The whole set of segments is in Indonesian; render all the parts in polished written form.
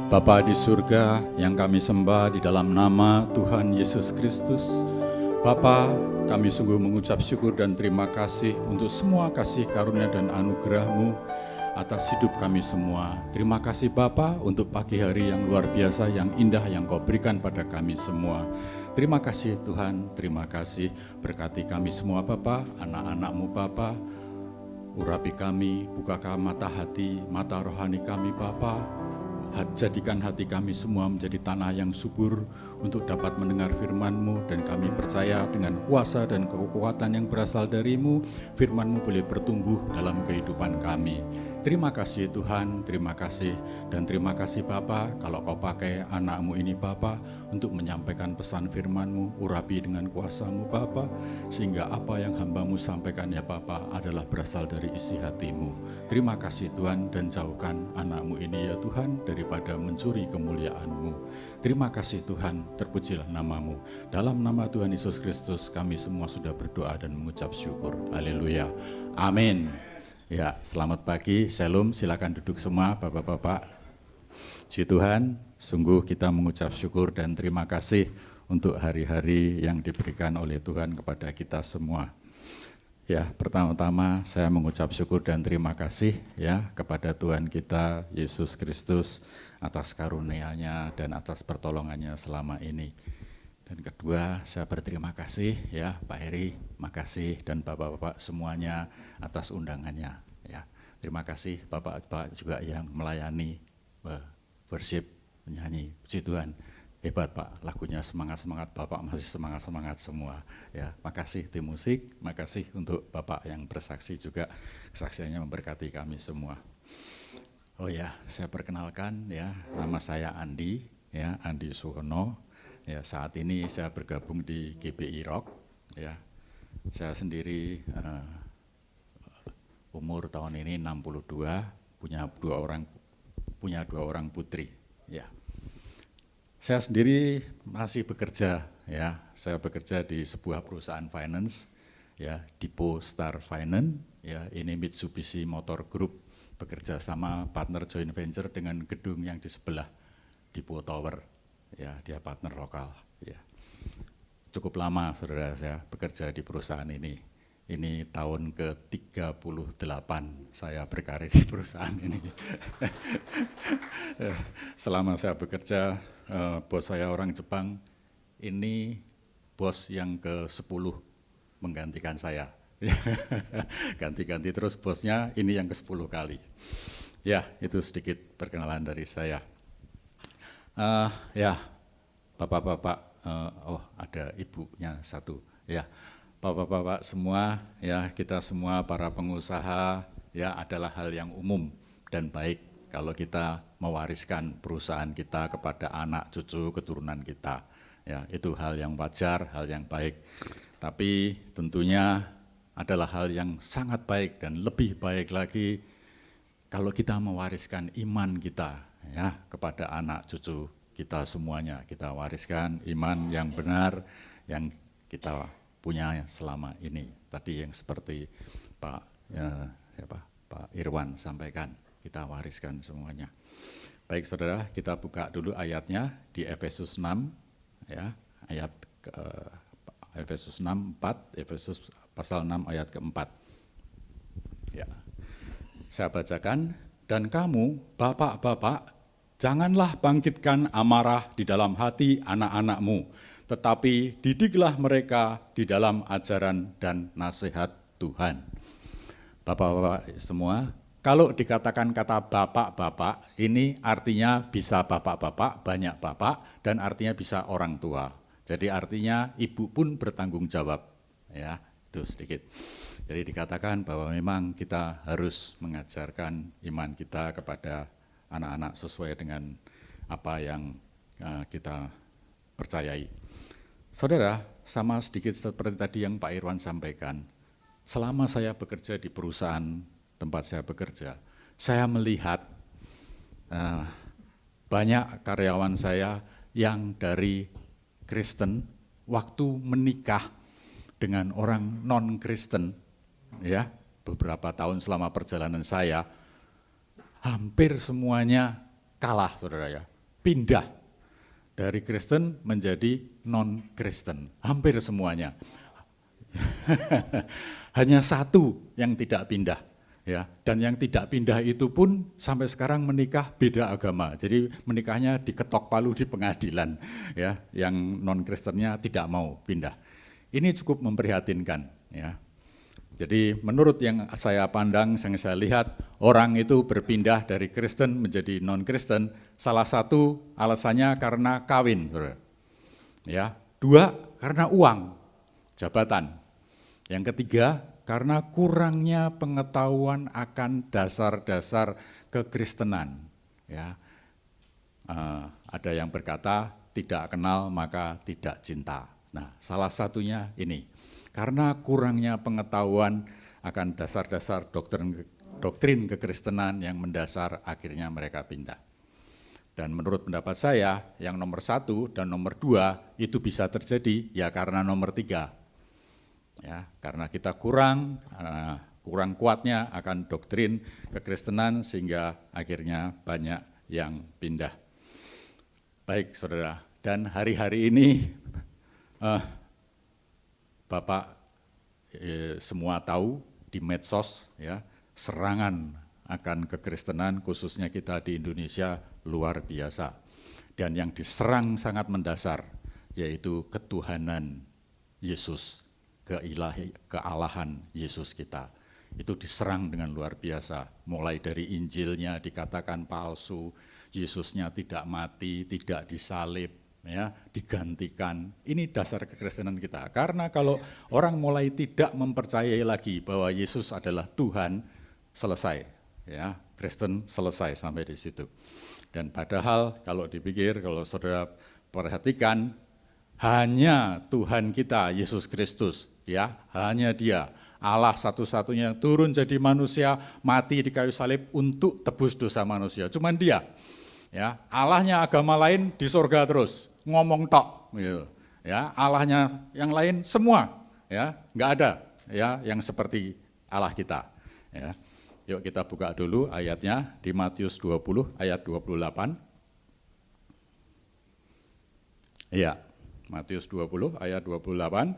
Bapa di surga yang kami sembah di dalam nama Tuhan Yesus Kristus. Bapa, kami sungguh mengucap syukur dan terima kasih untuk semua kasih karunia dan anugerah-Mu atas hidup kami semua. Terima kasih Bapa untuk pagi hari yang luar biasa, yang indah yang Kau berikan pada kami semua. Terima kasih Tuhan, terima kasih. Berkati kami semua Bapa, anak-anak-Mu Bapa. Urapi kami, bukakan mata hati, mata rohani kami Bapa. Jadikan hati kami semua menjadi tanah yang subur untuk dapat mendengar firman-Mu, dan kami percaya dengan kuasa dan kekuatan yang berasal dari-Mu, firman-Mu boleh bertumbuh dalam kehidupan kami. Terima kasih Tuhan, terima kasih, dan terima kasih Bapa kalau Kau pakai anak-Mu ini Bapa untuk menyampaikan pesan firman-Mu. Urapi dengan kuasa-Mu Bapa, sehingga apa yang hamba-Mu sampaikan ya Bapa adalah berasal dari isi hati-Mu. Terima kasih Tuhan, dan jauhkan anak-Mu ini ya Tuhan daripada mencuri kemuliaan-Mu. Terima kasih Tuhan, terpujilah nama-Mu. Dalam nama Tuhan Yesus Kristus kami semua sudah berdoa dan mengucap syukur. Haleluya. Amin. Ya, selamat pagi, shalom, silakan duduk semua Bapak-bapak. Puji Tuhan, sungguh kita mengucap syukur dan terima kasih untuk hari-hari yang diberikan oleh Tuhan kepada kita semua. Ya, pertama-tama saya mengucap syukur dan terima kasih ya kepada Tuhan kita Yesus Kristus atas karunia-Nya dan atas pertolongannya selama ini. Dan kedua, saya berterima kasih ya Pak Heri, makasih, dan Bapak-bapak semuanya atas undangannya ya. Terima kasih Bapak-bapak juga yang melayani worship, menyanyi. Puji Tuhan. Hebat Pak, lagunya semangat-semangat, Bapak masih semangat-semangat semua. Ya, makasih tim musik, makasih untuk Bapak yang bersaksi juga, kesaksiannya memberkati kami semua. Oh ya, saya perkenalkan ya, nama saya Andi, ya Andi Suhono. Ya, saat ini saya bergabung di GBI Rock. Ya, saya sendiri umur tahun ini 62, punya dua orang putri. Ya. Saya sendiri masih bekerja, ya. Saya bekerja di sebuah perusahaan finance, ya, Depo Star Finance, ya. Ini Mitsubishi Motor Group, bekerja sama partner joint venture dengan gedung yang di sebelah, Depo Tower, ya. Dia partner lokal, ya. Cukup lama, saudara, saya bekerja di perusahaan ini. Ini tahun ke-38 saya berkarir di perusahaan ini. Selama saya bekerja, bos saya orang Jepang, ini bos yang ke-10 menggantikan saya. Ganti-ganti terus bosnya, ini yang ke-10 kali. Ya, itu sedikit perkenalan dari saya. Ya, Bapak-bapak, oh ada ibunya satu, ya. Bapak-bapak semua, ya kita semua para pengusaha, ya adalah hal yang umum dan baik kalau kita mewariskan perusahaan kita kepada anak, cucu, keturunan kita. Ya, itu hal yang wajar, hal yang baik. Tapi tentunya adalah hal yang sangat baik dan lebih baik lagi kalau kita mewariskan iman kita ya kepada anak, cucu kita semuanya. Kita wariskan iman yang benar yang kita punya selama ini. Tadi yang seperti Pak Irwan sampaikan, kita wariskan semuanya. Baik saudara, kita buka dulu ayatnya di Efesus 6, ya, ayat Efesus 6, 4, Efesus pasal 6 ayat keempat. Ya, saya bacakan, dan kamu bapak-bapak, janganlah bangkitkan amarah di dalam hati anak-anakmu, tetapi didiklah mereka di dalam ajaran dan nasihat Tuhan. Bapak-bapak semua, kalau dikatakan kata bapak-bapak, ini artinya bisa bapak-bapak, banyak bapak, dan artinya bisa orang tua. Jadi artinya ibu pun bertanggung jawab. Ya, itu sedikit. Jadi dikatakan bahwa memang kita harus mengajarkan iman kita kepada anak-anak sesuai dengan apa yang kita percayai. Saudara, sama sedikit seperti tadi yang Pak Irwan sampaikan, selama saya bekerja di perusahaan tempat saya bekerja, saya melihat banyak karyawan saya yang dari Kristen, waktu menikah dengan orang non-Kristen, ya, beberapa tahun selama perjalanan saya, hampir semuanya kalah, saudara ya. pindah dari Kristen menjadi non-Kristen. Hampir semuanya. Hanya satu yang tidak pindah. Ya, dan yang tidak pindah itu pun sampai sekarang menikah beda agama. Jadi menikahnya diketok palu di pengadilan, ya, yang non-Kristennya tidak mau pindah. Ini cukup memprihatinkan, ya. Jadi menurut yang saya pandang, yang saya lihat, orang itu berpindah dari Kristen menjadi non-Kristen, salah satu alasannya karena kawin, saudara. Ya, dua, karena uang, jabatan. Yang ketiga, karena kurangnya pengetahuan akan dasar-dasar kekristenan. Ya, ada yang berkata tidak kenal maka tidak cinta. Nah, salah satunya ini, karena kurangnya pengetahuan akan dasar-dasar doktrin kekristenan yang mendasar, akhirnya mereka pindah. Dan menurut pendapat saya, yang nomor 1 dan nomor 2 itu bisa terjadi ya karena nomor 3. Ya, karena kita kurang kuatnya akan doktrin kekristenan sehingga akhirnya banyak yang pindah. Baik saudara, dan hari-hari ini Bapak semua tahu di medsos, ya, serangan akan kekristenan khususnya kita di Indonesia luar biasa. Dan yang diserang sangat mendasar yaitu ketuhanan Yesus, kealahan Yesus kita. Itu diserang dengan luar biasa. Mulai dari Injilnya dikatakan palsu, Yesusnya tidak mati, tidak disalib, ya, digantikan. Ini dasar kekristenan kita. Karena kalau orang mulai tidak mempercayai lagi bahwa Yesus adalah Tuhan, selesai, ya, Kristen selesai sampai di situ. Dan padahal kalau dipikir, kalau saudara perhatikan, hanya Tuhan kita Yesus Kristus, ya, hanya Dia, Allah satu-satunya yang turun jadi manusia, mati di kayu salib untuk tebus dosa manusia. Cuman Dia, ya, Allahnya agama lain di surga terus, ngomong tok, gitu. Ya, Allahnya yang lain semua, ya, nggak ada, ya, yang seperti Allah kita. Ya. Yuk kita buka dulu ayatnya di Matius 20 ayat 28. Iya. Matius 20 ayat 28.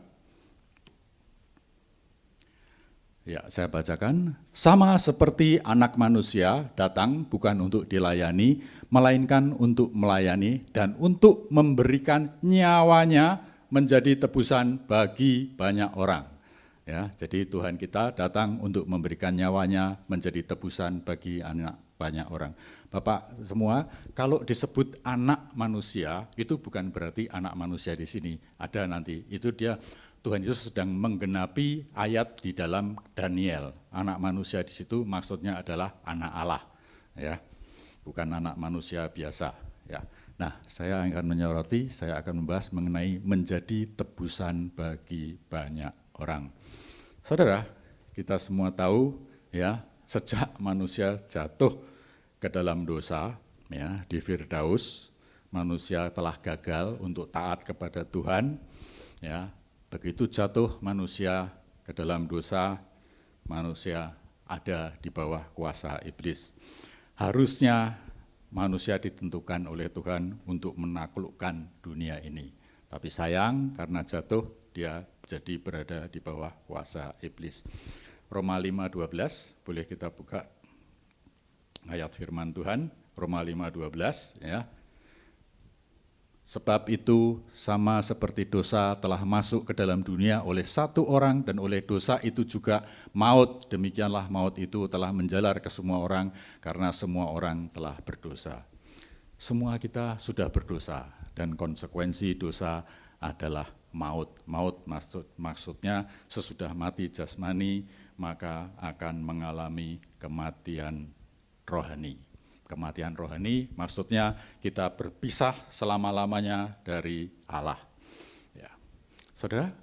Ya, saya bacakan. Sama seperti anak manusia datang bukan untuk dilayani, melainkan untuk melayani dan untuk memberikan nyawanya menjadi tebusan bagi banyak orang. Ya, jadi Tuhan kita datang untuk memberikan nyawanya menjadi tebusan bagi banyak orang. Bapak semua, kalau disebut anak manusia, itu bukan berarti anak manusia di sini. Ada nanti, itu dia Tuhan Yesus sedang menggenapi ayat di dalam Daniel. Anak manusia di situ maksudnya adalah anak Allah, ya, bukan anak manusia biasa. Ya. Nah, saya akan menyoroti, saya akan membahas mengenai menjadi tebusan bagi banyak orang. Saudara, kita semua tahu, ya, sejak manusia jatuh ke dalam dosa, ya, di Firdaus, manusia telah gagal untuk taat kepada Tuhan, ya. Begitu jatuh manusia ke dalam dosa, manusia ada di bawah kuasa iblis. Harusnya manusia ditentukan oleh Tuhan untuk menaklukkan dunia ini. Tapi sayang karena jatuh, dia jadi berada di bawah kuasa iblis. Roma 5:12, boleh kita buka ayat firman Tuhan, Roma 5:12, ya. Sebab itu sama seperti dosa telah masuk ke dalam dunia oleh satu orang dan oleh dosa itu juga maut, demikianlah maut itu telah menjalar ke semua orang karena semua orang telah berdosa. Semua kita sudah berdosa dan konsekuensi dosa adalah maut. Maut maksudnya sesudah mati jasmani maka akan mengalami kematian rohani. Kematian rohani maksudnya kita berpisah selama-lamanya dari Allah. Ya. Saudara,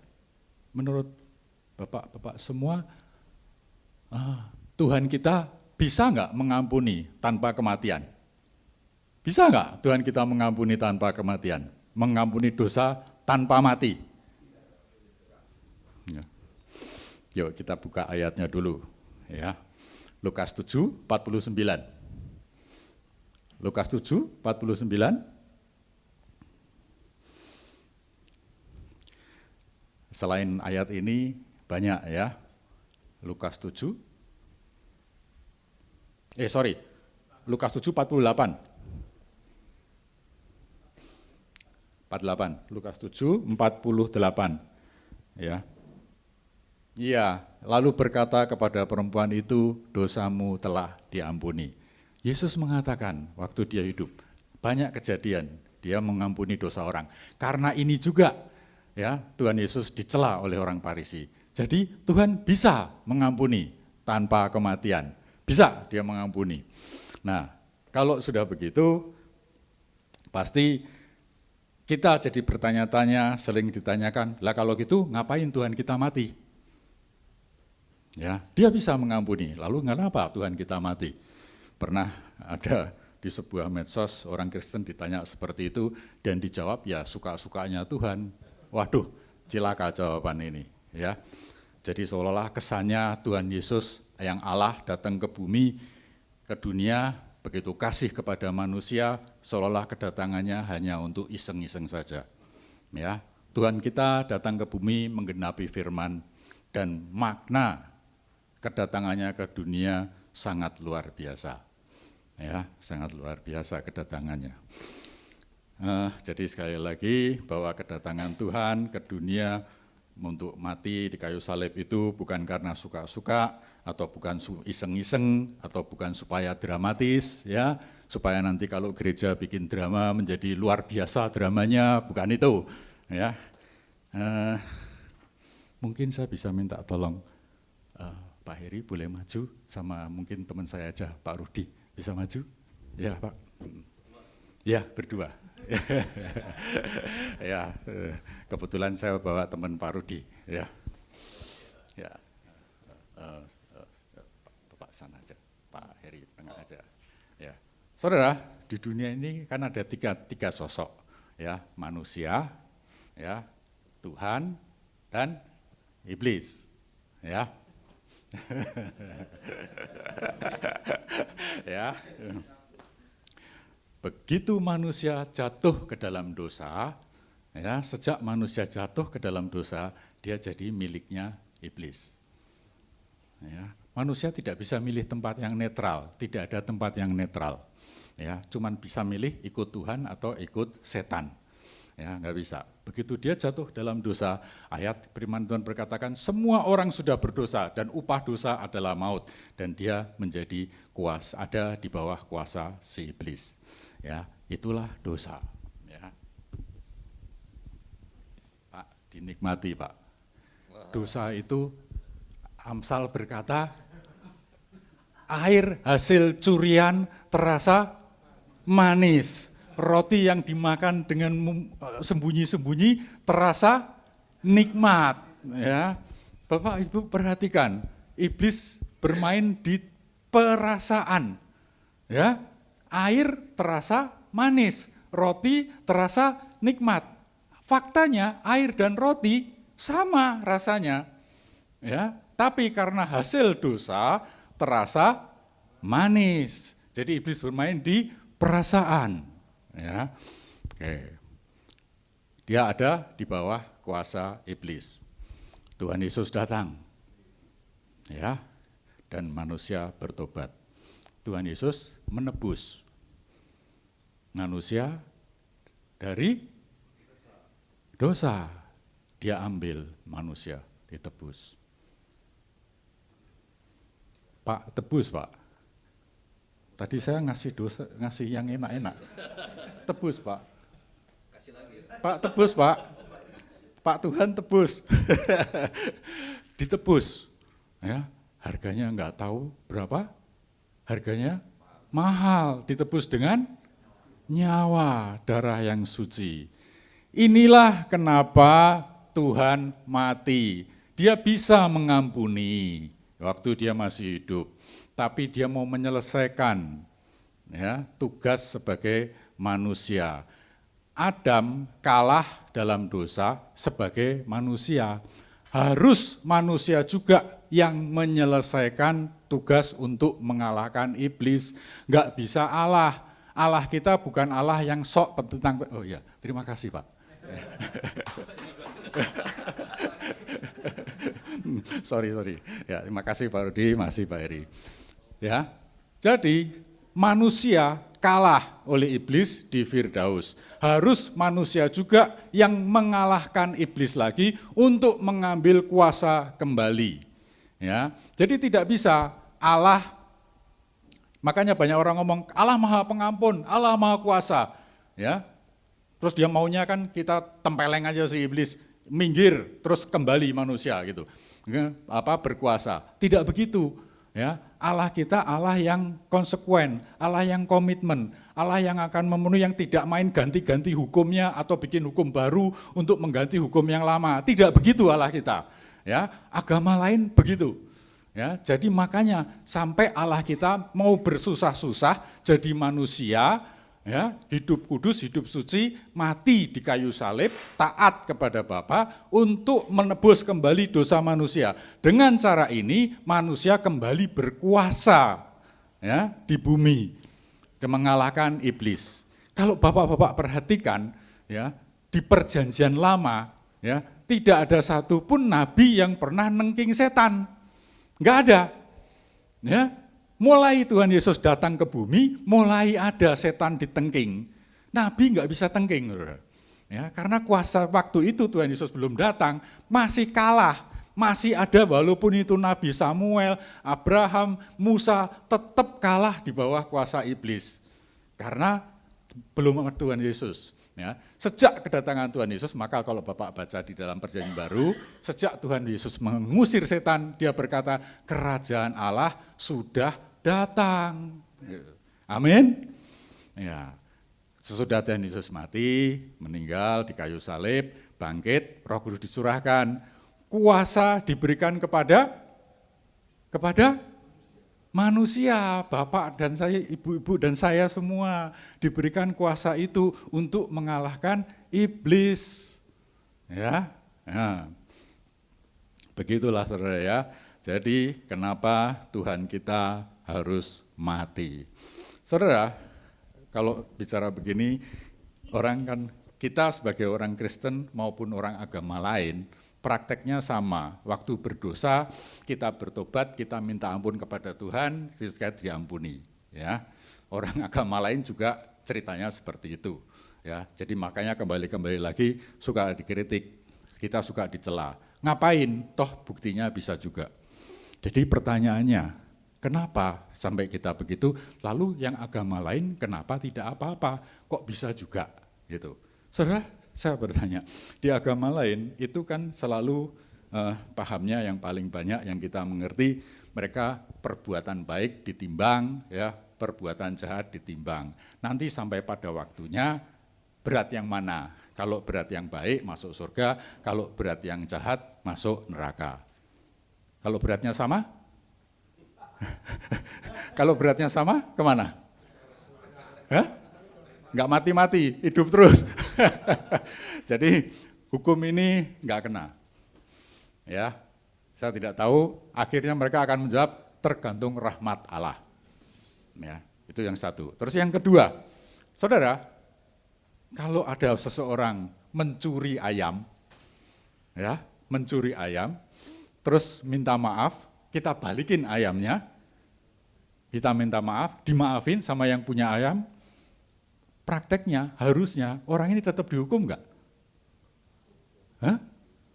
menurut Bapak-bapak semua, Tuhan kita bisa nggak mengampuni tanpa kematian? Bisa nggak Tuhan kita mengampuni tanpa kematian? Mengampuni dosa tanpa mati? Ya. Yuk kita buka ayatnya dulu. Ya. Lukas 7:49. Lukas 7:49. selain ayat ini banyak ya. Lukas 7. Lukas 7 48. 48. Lukas 7 48. Ya. Iya, lalu berkata kepada perempuan itu, dosamu telah diampuni. Yesus mengatakan waktu dia hidup, banyak kejadian dia mengampuni dosa orang. Karena ini juga ya, Tuhan Yesus dicela oleh orang Farisi. Jadi Tuhan bisa mengampuni tanpa kematian. Bisa dia mengampuni. Nah, kalau sudah begitu pasti kita jadi bertanya-tanya, sering ditanyakan, lah kalau gitu ngapain Tuhan kita mati? Ya, dia bisa mengampuni, lalu kenapa Tuhan kita mati? Pernah ada di sebuah medsos orang Kristen ditanya seperti itu dan dijawab ya suka-sukanya Tuhan. Waduh, cilaka jawaban ini ya. Jadi seolah-olah kesannya Tuhan Yesus yang Allah datang ke bumi, ke dunia, begitu kasih kepada manusia, seolah-olah kedatangannya hanya untuk iseng-iseng saja. Ya, Tuhan kita datang ke bumi menggenapi firman dan makna kedatangannya ke dunia sangat luar biasa. Ya, sangat luar biasa kedatangannya. Jadi sekali lagi bahwa kedatangan Tuhan ke dunia untuk mati di kayu salib itu bukan karena suka-suka atau bukan iseng-iseng atau bukan supaya dramatis ya, supaya nanti kalau gereja bikin drama menjadi luar biasa dramanya, bukan itu ya. Mungkin saya bisa minta tolong Pak Heri boleh maju sama mungkin teman saya aja, Pak Rudi, bisa maju? Ya Pak. Ya berdua. Ya, kebetulan saya bawa teman Pak Rudi. Ya, ya. Bapak sana aja, Pak Heri tengah aja. Ya, saudara, di dunia ini kan ada tiga sosok, ya, manusia, ya, Tuhan dan iblis, ya. Ya. Begitu manusia jatuh ke dalam dosa, ya, sejak manusia jatuh ke dalam dosa, dia jadi miliknya iblis. Ya, manusia tidak bisa milih tempat yang netral, tidak ada tempat yang netral. Ya, cuman bisa milih ikut Tuhan atau ikut setan. Ya, nggak bisa. Begitu dia jatuh dalam dosa, ayat firman Tuhan berkatakan semua orang sudah berdosa dan upah dosa adalah maut dan dia menjadi ada di bawah kuasa si iblis. Ya, itulah dosa. Ya. Pak, dinikmati Pak. Dosa itu Amsal berkata air hasil curian terasa manis. Roti yang dimakan dengan sembunyi-sembunyi terasa nikmat. Ya, Bapak Ibu perhatikan, iblis bermain di perasaan. Ya, air terasa manis, roti terasa nikmat. Faktanya air dan roti sama rasanya. Ya, tapi karena hasil dosa terasa manis. Jadi iblis bermain di perasaan. Ya, oke. Dia ada di bawah kuasa iblis. Tuhan Yesus datang, ya, dan manusia bertobat. Tuhan Yesus menebus manusia dari dosa. Dia ambil manusia, ditebus. Pak, tebus Pak. Tadi saya ngasih yang enak-enak. Tebus Pak. Kasih lagi. Pak tebus Pak. Pak Tuhan tebus. Ditebus. Ya, harganya enggak tahu berapa? Harganya mahal. Ditebus dengan nyawa, darah yang suci. Inilah kenapa Tuhan mati. Dia bisa mengampuni waktu dia masih hidup. Tapi dia mau menyelesaikan ya, tugas sebagai manusia. Adam kalah dalam dosa sebagai manusia. Harus manusia juga yang menyelesaikan tugas untuk mengalahkan iblis. Enggak bisa Allah. Allah kita bukan Allah yang sok tentang. Oh ya, terima kasih Pak. sorry. Ya, terima kasih Pak Rudi, masih Pak Heri. Ya, jadi manusia kalah oleh iblis di Firdaus. Harus manusia juga yang mengalahkan iblis lagi untuk mengambil kuasa kembali. Ya, jadi tidak bisa Allah. Makanya banyak orang ngomong Allah Maha Pengampun, Allah Maha Kuasa. Ya, terus dia maunya kan kita tempeleng aja si iblis, minggir terus kembali manusia gitu. Berkuasa. Tidak begitu, ya. Allah kita Allah yang konsekuen, Allah yang komitmen, Allah yang akan memenuhi, yang tidak main ganti-ganti hukumnya atau bikin hukum baru untuk mengganti hukum yang lama. Tidak begitu Allah kita. Ya, agama lain begitu. Ya, jadi makanya sampai Allah kita mau bersusah-susah jadi manusia, ya, hidup kudus, hidup suci, mati di kayu salib, taat kepada Bapa untuk menebus kembali dosa manusia. Dengan cara ini manusia kembali berkuasa, ya, di bumi, mengalahkan iblis. Kalau Bapak-bapak perhatikan, ya, di Perjanjian Lama, ya, tidak ada satupun nabi yang pernah nengking setan. Enggak ada. Ya, mulai Tuhan Yesus datang ke bumi, mulai ada setan ditengking. Nabi enggak bisa tengking. Ya, karena kuasa waktu itu Tuhan Yesus belum datang, masih kalah. Masih ada, walaupun itu Nabi Samuel, Abraham, Musa, tetap kalah di bawah kuasa iblis. Karena belum ada Tuhan Yesus. Ya, sejak kedatangan Tuhan Yesus, maka kalau Bapak baca di dalam Perjanjian Baru, sejak Tuhan Yesus mengusir setan, dia berkata, kerajaan Allah sudah datang. Amin. Ya, sesudah Tuhan Yesus mati, meninggal di kayu salib, bangkit, Roh Kudus dicurahkan, kuasa diberikan kepada manusia, Bapak dan saya, ibu-ibu dan saya semua diberikan kuasa itu untuk mengalahkan iblis. Ya, nah, begitulah saudara ya. Jadi kenapa Tuhan kita harus mati? Saudara, kalau bicara begini, orang kan, kita sebagai orang Kristen maupun orang agama lain, prakteknya sama, waktu berdosa kita bertobat, kita minta ampun kepada Tuhan, kita diampuni. Ya, orang agama lain juga ceritanya seperti itu. Ya, jadi makanya kembali lagi suka dikritik, kita suka dicela. Ngapain? Toh buktinya bisa juga. Jadi pertanyaannya, kenapa sampai kita begitu? Lalu yang agama lain kenapa tidak apa-apa? Kok bisa juga? Gitu. Saudara, saya bertanya, di agama lain itu kan selalu pahamnya yang paling banyak yang kita mengerti, mereka perbuatan baik ditimbang, ya, perbuatan jahat ditimbang. Nanti sampai pada waktunya berat yang mana? Kalau berat yang baik masuk surga, kalau berat yang jahat masuk neraka. Kalau beratnya sama? Kalau beratnya sama, kemana? Hah? Enggak mati-mati, hidup terus. Jadi hukum ini enggak kena. Ya, saya tidak tahu, akhirnya mereka akan menjawab tergantung rahmat Allah. Ya, itu yang satu. Terus yang kedua, saudara, kalau ada seseorang mencuri ayam, ya, mencuri ayam, terus minta maaf, kita balikin ayamnya, kita minta maaf, dimaafin sama yang punya ayam, prakteknya harusnya orang ini tetap dihukum enggak? Hah?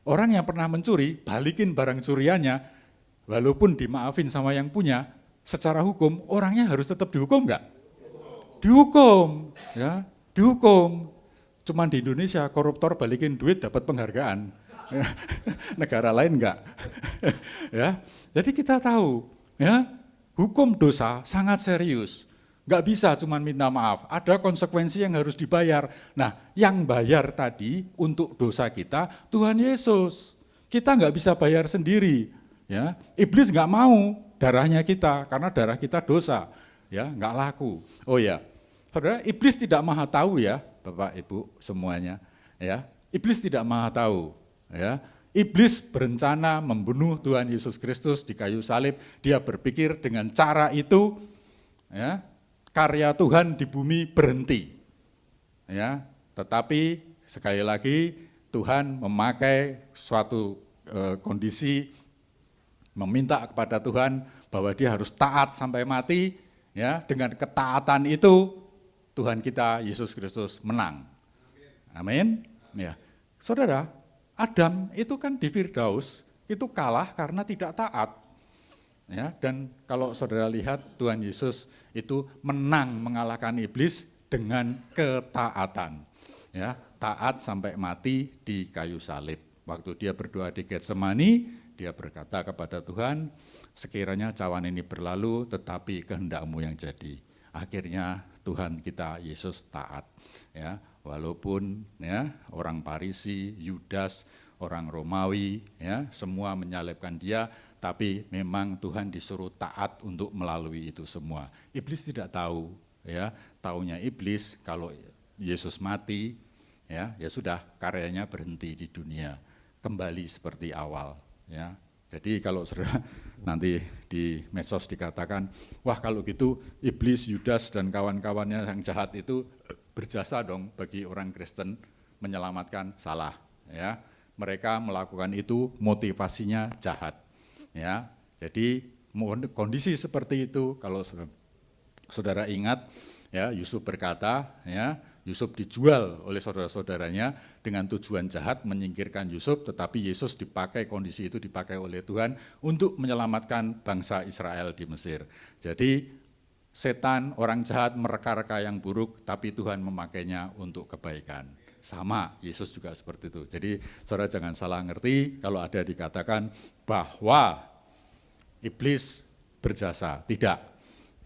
Orang yang pernah mencuri, balikin barang curiannya, walaupun dimaafin sama yang punya, secara hukum orangnya harus tetap dihukum enggak? Dihukum, ya, dihukum. Cuman di Indonesia koruptor balikin duit dapat penghargaan. Negara lain enggak. Ya, jadi kita tahu, ya, hukum dosa sangat serius. Enggak bisa cuma minta maaf, ada konsekuensi yang harus dibayar. Nah, yang bayar tadi untuk dosa kita Tuhan Yesus. Kita enggak bisa bayar sendiri, ya. Iblis enggak mau darahnya kita karena darah kita dosa, ya, enggak laku. Oh ya, saudara, iblis tidak maha tahu ya, Bapak Ibu semuanya, ya. Iblis tidak maha tahu, ya. Iblis berencana membunuh Tuhan Yesus Kristus di kayu salib. Dia berpikir dengan cara itu, ya, karya Tuhan di bumi berhenti. Ya, tetapi sekali lagi Tuhan memakai suatu kondisi meminta kepada Tuhan bahwa dia harus taat sampai mati, ya, dengan ketaatan itu Tuhan kita Yesus Kristus menang. Amin. Ya. Saudara, Adam itu kan di Firdaus itu kalah karena tidak taat. Ya, dan kalau saudara lihat Tuhan Yesus itu menang mengalahkan iblis dengan ketaatan. Ya, taat sampai mati di kayu salib. Waktu dia berdoa di Getsemani, dia berkata kepada Tuhan, sekiranya cawan ini berlalu tetapi kehendak-Mu yang jadi. Akhirnya Tuhan kita Yesus taat. Ya, walaupun ya orang Farisi, Yudas, orang Romawi, ya semua menyalibkan dia, tapi memang Tuhan disuruh taat untuk melalui itu semua. Iblis tidak tahu, ya, taunya iblis kalau Yesus mati, ya sudah karyanya berhenti di dunia, kembali seperti awal, ya. Jadi kalau saudara nanti di medsos dikatakan, wah kalau gitu iblis, Yudas dan kawan-kawannya yang jahat itu berjasa dong bagi orang Kristen menyelamatkan, salah, ya. Mereka melakukan itu motivasinya jahat. Ya, jadi kondisi seperti itu kalau saudara ingat, ya Yusuf berkata, ya Yusuf dijual oleh saudara-saudaranya dengan tujuan jahat menyingkirkan Yusuf, tetapi Yesus dipakai, kondisi itu dipakai oleh Tuhan untuk menyelamatkan bangsa Israel di Mesir. Jadi setan, orang jahat mereka-reka yang buruk, tapi Tuhan memakainya untuk kebaikan. Sama, Yesus juga seperti itu. Jadi saudara jangan salah ngerti kalau ada dikatakan bahwa iblis berjasa, tidak.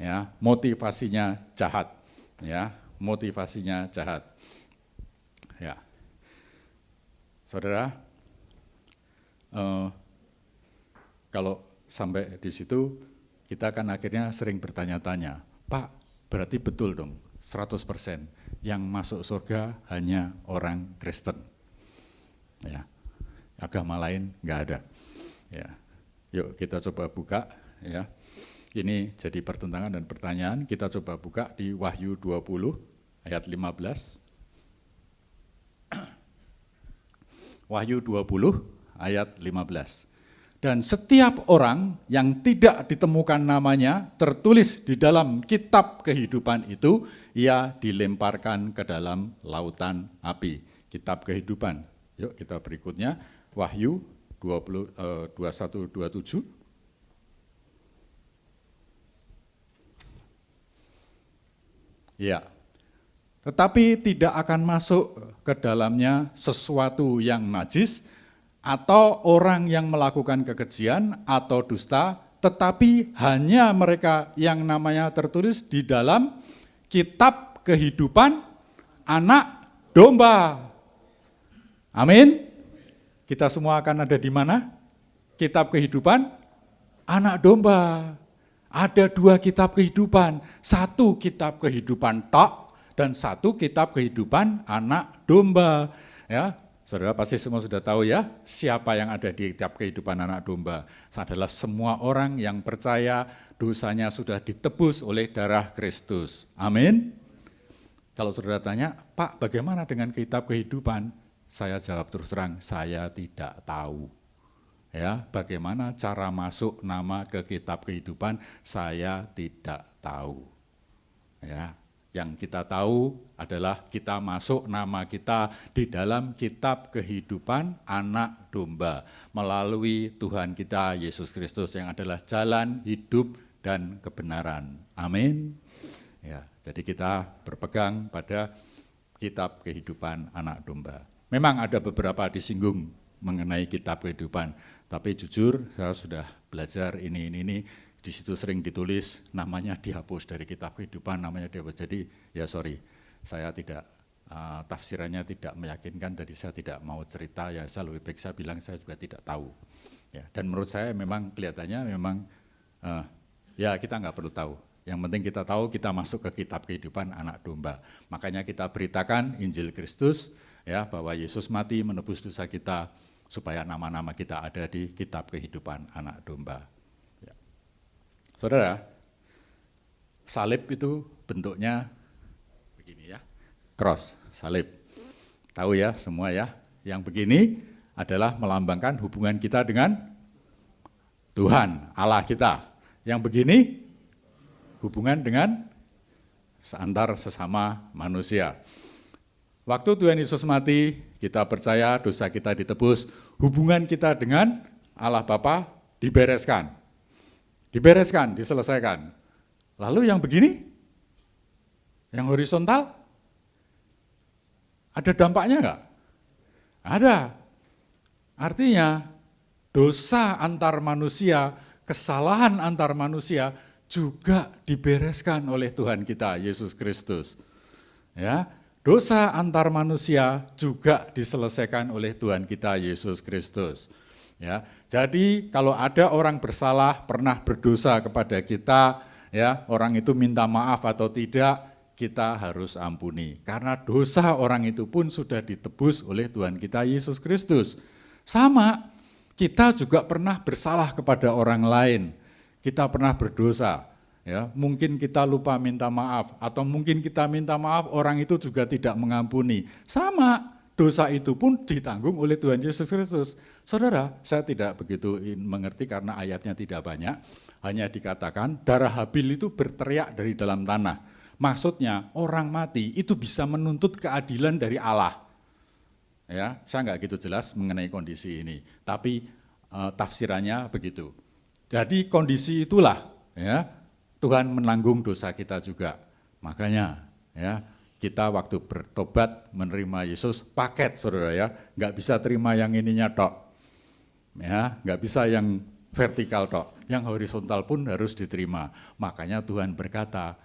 Ya, motivasinya jahat. Ya, motivasinya jahat. Ya. Saudara, kalau sampai di situ kita kan akhirnya sering bertanya-tanya, Pak, berarti betul dong 100% yang masuk surga hanya orang Kristen. Ya, agama lain nggak ada. Ya, yuk kita coba buka. Ya, ini jadi pertentangan dan pertanyaan. Kita coba buka di Wahyu 20 ayat 15. Wahyu 20 ayat 15. Dan setiap orang yang tidak ditemukan namanya tertulis di dalam kitab kehidupan itu, ia dilemparkan ke dalam lautan api. Kitab kehidupan. Yuk kita berikutnya, Wahyu 21-27. Ya, tetapi tidak akan masuk ke dalamnya sesuatu yang najis, atau orang yang melakukan kekejian atau dusta, tetapi hanya mereka yang namanya tertulis di dalam kitab kehidupan anak domba. Amin. Kita semua akan ada di mana? Kitab kehidupan anak domba. Ada 2 kitab kehidupan, 1 kitab kehidupan tok dan 1 kitab kehidupan anak domba. Ya, saudara pasti semua sudah tahu ya, siapa yang ada di kitab kehidupan anak domba. Adalah semua orang yang percaya dosanya sudah ditebus oleh darah Kristus. Amin. Kalau saudara tanya, Pak bagaimana dengan kitab kehidupan? Saya jawab terus terang, saya tidak tahu. Ya, bagaimana cara masuk nama ke kitab kehidupan, saya tidak tahu. Ya, yang kita tahu adalah kita masuk nama kita di dalam kitab kehidupan anak domba melalui Tuhan kita Yesus Kristus yang adalah jalan, hidup, dan kebenaran. Amin. Ya, jadi kita berpegang pada kitab kehidupan anak domba. Memang ada beberapa disinggung mengenai kitab kehidupan, tapi jujur saya sudah belajar ini. Di situ sering ditulis namanya dihapus dari kitab kehidupan, namanya dihapus. Jadi ya sorry, saya tidak tafsirannya tidak meyakinkan, jadi saya tidak mau cerita. Ya saya lebih baik saya bilang saya juga tidak tahu. Ya, dan menurut saya memang kelihatannya memang ya kita nggak perlu tahu. Yang penting kita tahu kita masuk ke kitab kehidupan anak domba. Makanya kita beritakan Injil Kristus, ya, bahwa Yesus mati menebus dosa kita supaya nama-nama kita ada di kitab kehidupan anak domba. Ya. Saudara, salib itu bentuknya begini ya, cross, salib. Tahu ya semua ya, yang begini adalah melambangkan hubungan kita dengan Tuhan Allah kita. Yang begini hubungan dengan antar sesama manusia. Waktu Tuhan Yesus mati, kita percaya dosa kita ditebus, hubungan kita dengan Allah Bapa dibereskan. Dibereskan, diselesaikan. Lalu yang begini, yang horizontal, ada dampaknya enggak? Ada. Artinya dosa antar manusia, kesalahan antar manusia juga dibereskan oleh Tuhan kita Yesus Kristus. Ya, dosa antar manusia juga diselesaikan oleh Tuhan kita Yesus Kristus. Ya, jadi kalau ada orang bersalah, pernah berdosa kepada kita, ya, orang itu minta maaf atau tidak, kita harus ampuni. Karena dosa orang itu pun sudah ditebus oleh Tuhan kita Yesus Kristus. Sama, kita juga pernah bersalah kepada orang lain. Kita pernah berdosa. Ya, mungkin kita lupa minta maaf, atau mungkin kita minta maaf, orang itu juga tidak mengampuni. Sama, dosa itu pun ditanggung oleh Tuhan Yesus Kristus. Saudara, saya tidak begitu mengerti karena ayatnya tidak banyak. Hanya dikatakan darah Habil itu berteriak dari dalam tanah. Maksudnya orang mati itu bisa menuntut keadilan dari Allah. Ya, saya nggak gitu jelas mengenai kondisi ini. Tapi tafsirannya begitu. Jadi kondisi itulah, ya, Tuhan menanggung dosa kita juga. Makanya, ya, kita waktu bertobat menerima Yesus paket, saudara, ya, nggak bisa terima yang ininya tok, ya, nggak bisa yang vertikal tok, yang horizontal pun harus diterima. Makanya Tuhan berkata,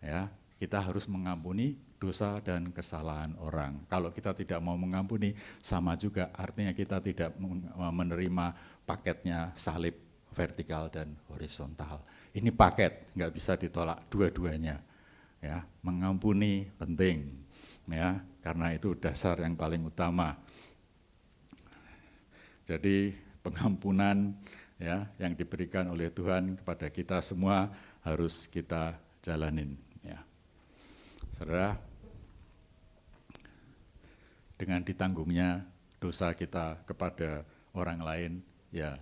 ya, kita harus mengampuni dosa dan kesalahan orang. Kalau kita tidak mau mengampuni, sama juga artinya kita tidak menerima paketnya salib vertikal dan horizontal. Ini paket, nggak bisa ditolak dua-duanya. Ya, mengampuni penting, ya, karena itu dasar yang paling utama. Jadi pengampunan, ya, yang diberikan oleh Tuhan kepada kita semua harus kita jalanin. Ya. Saudara, dengan ditanggungnya dosa kita kepada orang lain, ya,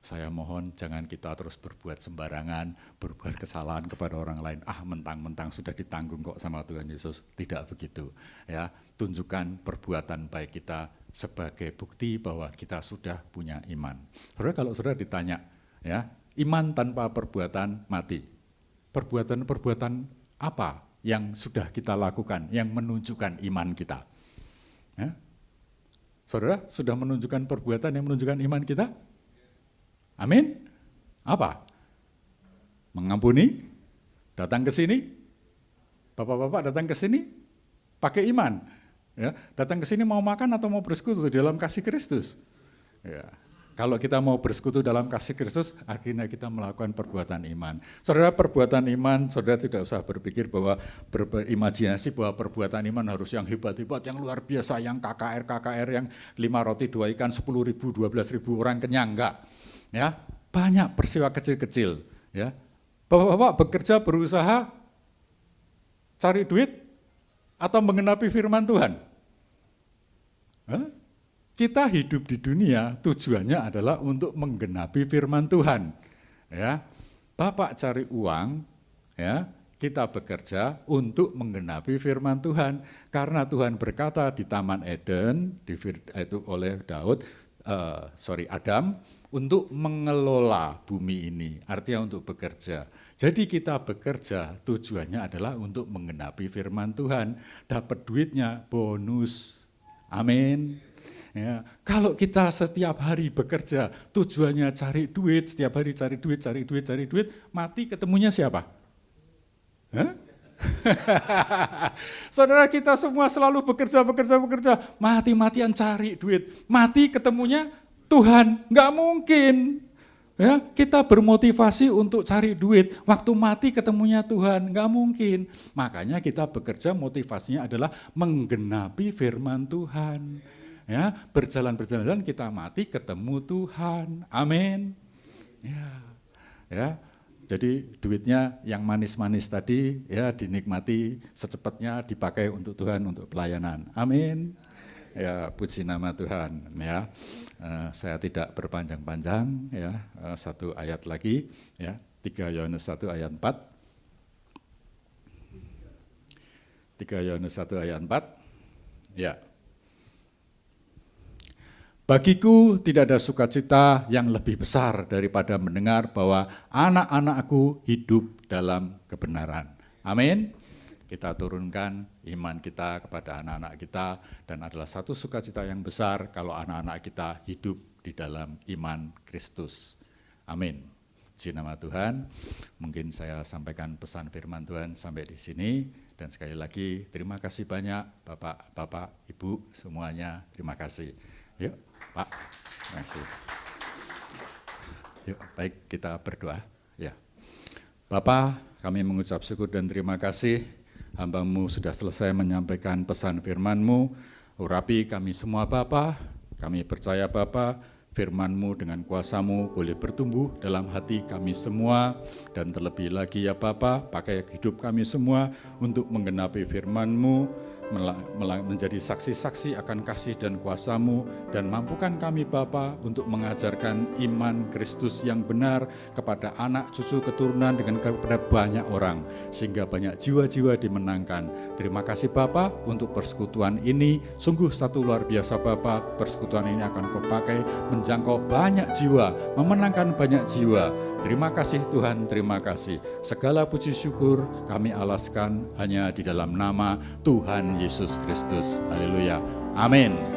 saya mohon jangan kita terus berbuat sembarangan, berbuat kesalahan kepada orang lain. Mentang-mentang sudah ditanggung kok sama Tuhan Yesus. Tidak begitu. Ya, tunjukkan perbuatan baik kita sebagai bukti bahwa kita sudah punya iman. Saudara, kalau saudara ditanya, ya, iman tanpa perbuatan mati. Perbuatan-perbuatan apa yang sudah kita lakukan yang menunjukkan iman kita? Ya? Saudara, sudah menunjukkan perbuatan yang menunjukkan iman kita? Amin. Apa? Mengampuni, datang ke sini, bapak-bapak datang ke sini, pakai iman. Ya, datang ke sini mau makan atau mau bersekutu dalam kasih Kristus. Ya. Kalau kita mau bersekutu dalam kasih Kristus, akhirnya kita melakukan perbuatan iman. Saudara, perbuatan iman, saudara tidak usah berpikir bahwa berimajinasi bahwa perbuatan iman harus yang hebat-hebat, yang luar biasa, yang KKR, yang 5 roti 2 ikan, 10.000, 12.000 orang kenyang, enggak. Ya, banyak peristiwa kecil-kecil, ya. Bapak-bapak bekerja, berusaha cari duit atau menggenapi firman Tuhan. Hah? Kita hidup di dunia tujuannya adalah untuk menggenapi firman Tuhan. Ya, Bapak cari uang, ya, kita bekerja untuk menggenapi firman Tuhan. Karena Tuhan berkata di Taman Eden, itu oleh Adam, untuk mengelola bumi ini, artinya untuk bekerja. Jadi kita bekerja tujuannya adalah untuk menggenapi firman Tuhan, dapat duitnya bonus. Amin. Ya, kalau kita setiap hari bekerja tujuannya cari duit, setiap hari cari duit, mati ketemunya siapa? Hah? Saudara, kita semua selalu bekerja, mati-matian cari duit, mati ketemunya Tuhan, nggak mungkin. Ya, kita bermotivasi untuk cari duit, waktu mati ketemunya Tuhan, nggak mungkin. Makanya kita bekerja motivasinya adalah menggenapi firman Tuhan. Ya, berjalan kita mati ketemu Tuhan. Amin. Ya. Jadi duitnya yang manis-manis tadi ya dinikmati secepatnya, dipakai untuk Tuhan, untuk pelayanan. Amin. Ya, puji nama Tuhan ya. Saya tidak berpanjang-panjang ya. Satu ayat lagi ya. 3 Yohanes 1 ayat 4. 3 Yohanes 1 ayat 4. Ya. Bagiku tidak ada sukacita yang lebih besar daripada mendengar bahwa anak-anakku hidup dalam kebenaran. Amin. Kita turunkan iman kita kepada anak-anak kita, dan adalah satu sukacita yang besar kalau anak-anak kita hidup di dalam iman Kristus. Amin. Puji nama Tuhan. Mungkin saya sampaikan pesan firman Tuhan sampai di sini, dan sekali lagi terima kasih banyak Bapak, Ibu semuanya, terima kasih. Yuk Pak, terima kasih. Yuk, baik, kita berdoa. Ya, Bapa, kami mengucap syukur dan terima kasih. Hamba-Mu sudah selesai menyampaikan pesan firman-Mu. Urapi kami semua Bapa, kami percaya Bapa, firman-Mu dengan kuasa-Mu boleh bertumbuh dalam hati kami semua, dan terlebih lagi ya Bapa, pakai hidup kami semua untuk menggenapi firman-Mu, menjadi saksi-saksi akan kasih dan kuasa-Mu, dan mampukan kami Bapa untuk mengajarkan iman Kristus yang benar kepada anak cucu keturunan dengan kepada banyak orang, sehingga banyak jiwa-jiwa dimenangkan. Terima kasih Bapa untuk persekutuan ini, sungguh satu luar biasa Bapa. Persekutuan ini akan Kau pakai menjangkau banyak jiwa, memenangkan banyak jiwa. Terima kasih Tuhan, terima kasih. Segala puji syukur kami alaskan hanya di dalam nama Tuhan Yesus Kristus. Haleluya. Amin.